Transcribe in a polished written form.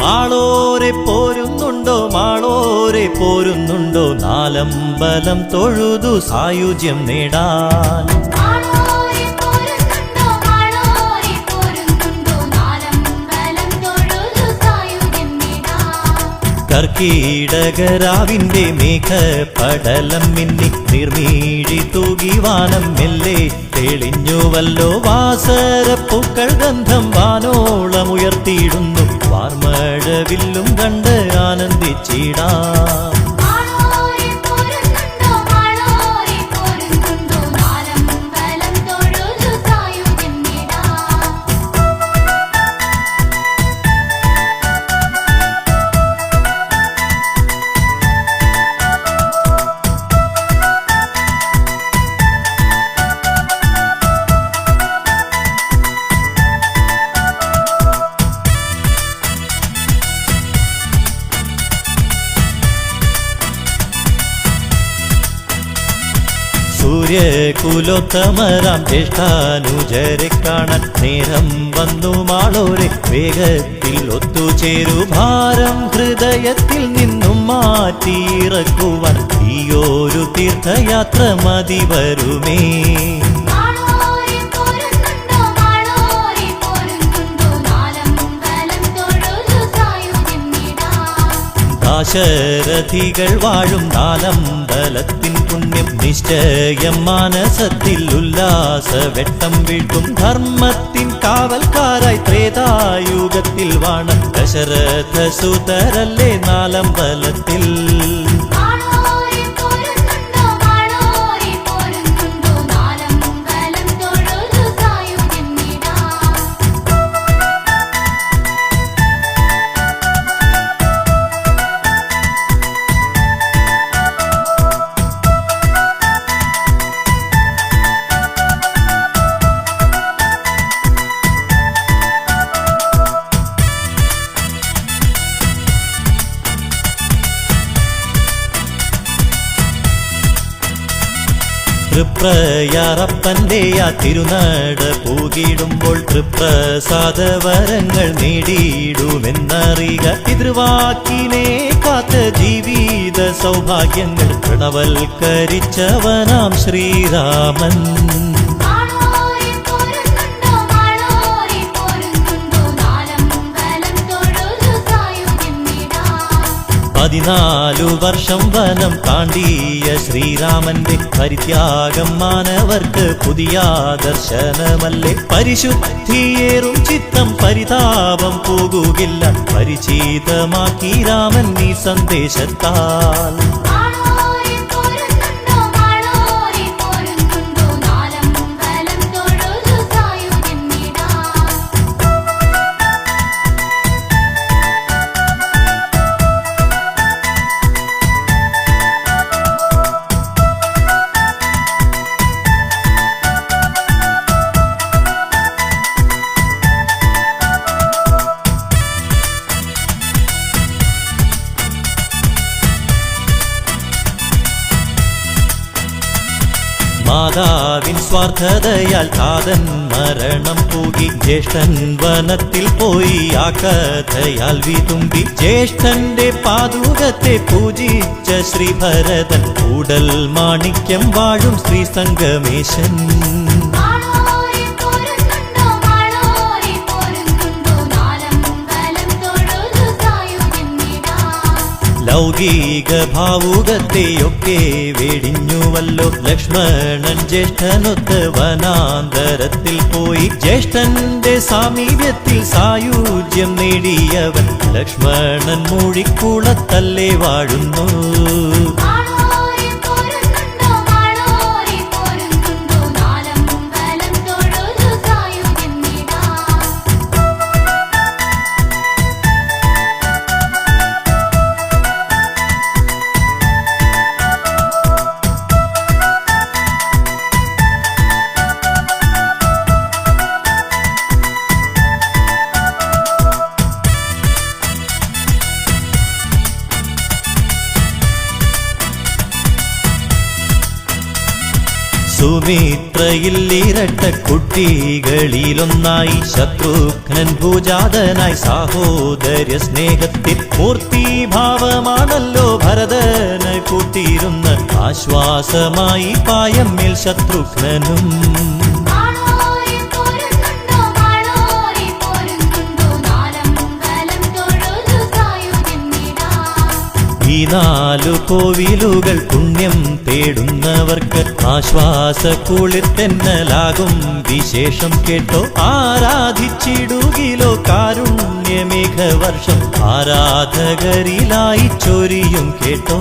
മാളോരെ പോരുന്നുണ്ടോ മാളോരെ പോരുന്നുണ്ടോ നാലമ്പലം തൊഴുതു സായുജ്യം നേടാൻ. കർക്കീടകരാവിന്റെ മേഘപടലം മിന്നി നിർമീഴി തൂകി വാനം മെല്ലെ തെളിഞ്ഞുവല്ലോ. വാസരപ്പൂക്കൾ ഗന്ധം വാനോളമുയർത്തിയിടുന്നു. വാർമഴവില്ലും കണ്ട് ആനന്ദിച്ചിടാം. സൂര്യകുലോത്തമരാം ജ്യേഷ്ഠാനുജരെ കാണാൻ നേരം വന്നു മാളോരെ വേഗത്തിൽ ഒത്തുചേരു. ഭാരം ഹൃദയത്തിൽ നിന്നും മാറ്റിയിറക്കുവാൻ ഈയൊരു തീർത്ഥയാത്ര മതി വരുമേ. ദാശരഥികൾ വാഴും നാലമ്പലത്തിൻ പുണ്യം നിശ്ചയം മാനസത്തിൽ ഉല്ലാസ വെട്ടം വീഴ്ത്തും. ധർമ്മത്തിൻ കാവൽക്കാരായി ത്രേതായുഗത്തിൽ വാണ ദശരഥ സുതരല്ലേ നാലമ്പലത്തിൽ. തൃപ്രയാറപ്പന്റെ ആ തിരുനാട് പൂകിടുമ്പോൾ തൃപ്രസാദവരങ്ങൾ നേടിയിടുമെന്നറിയുക. പിതൃവാക്കിനെ കാത്ത ജീവിത സൗഭാഗ്യങ്ങൾ പ്രണവൽക്കരിച്ചവനാം ശ്രീരാമൻ. 14 വർഷം വനം താണ്ടിയ ശ്രീരാമന്റെ പരിത്യാഗം മാനവർക്ക് പുതിയ ദർശനമല്ലേ. പരിശുദ്ധിയേറും ചിത്തം പരിതാപം പോകുകില്ല. പരിചിതമാക്കി രാമൻ ഈ സന്ദേശത്താൽ. മാതാവിൻ സ്വാർത്ഥതയാൽ താതൻ മരണം പൂകി. ജ്യേഷ്ഠൻ വനത്തിൽ പോയി ആ കഥയാൽ വിതുമ്പി. ജ്യേഷ്ഠന്റെ പാദുകത്തെ പൂജിച്ച ശ്രീഭരതൻ കൂടൽ മാണിക്യം വാഴും ശ്രീ സംഗമേശൻ. ലൗകിക ഭാവുകത്തെയൊക്കെ വെടിഞ്ഞുവല്ലോ. ലക്ഷ്മണൻ ജ്യേഷ്ഠനൊത്ത് വനാന്തരത്തിൽ പോയി. ജ്യേഷ്ഠന്റെ സാമീപ്യത്തിൽ സായുജ്യം നേടിയവൻ ലക്ഷ്മണൻ മൂഴിക്കുളത്തല്ലേ വാഴുന്നു. സുമിത്രയിൽ ഇരട്ട കുട്ടികളിലൊന്നായി ശത്രുഘ്നൻ ഭുജാതനായി സാഹോദര്യ സ്നേഹത്തിൽ മൂർത്തിഭാവമാണല്ലോ ഭരതന് കൂട്ടിയിരുന്ന ആശ്വാസമായി പായമ്മേൽ ശത്രുഘ്നനും ഈ 4 കോവിലുകൾ പുണ്യം തേടുന്നവർക്ക് ആശ്വാസ കുളിർത്തെന്നലാകും വിശേഷം കേട്ടോ ആരാധിച്ചിടുകിലോ കാരുണ്യമേഘവർഷം ആരാധകരിലായി ചൊരിയും കേട്ടോ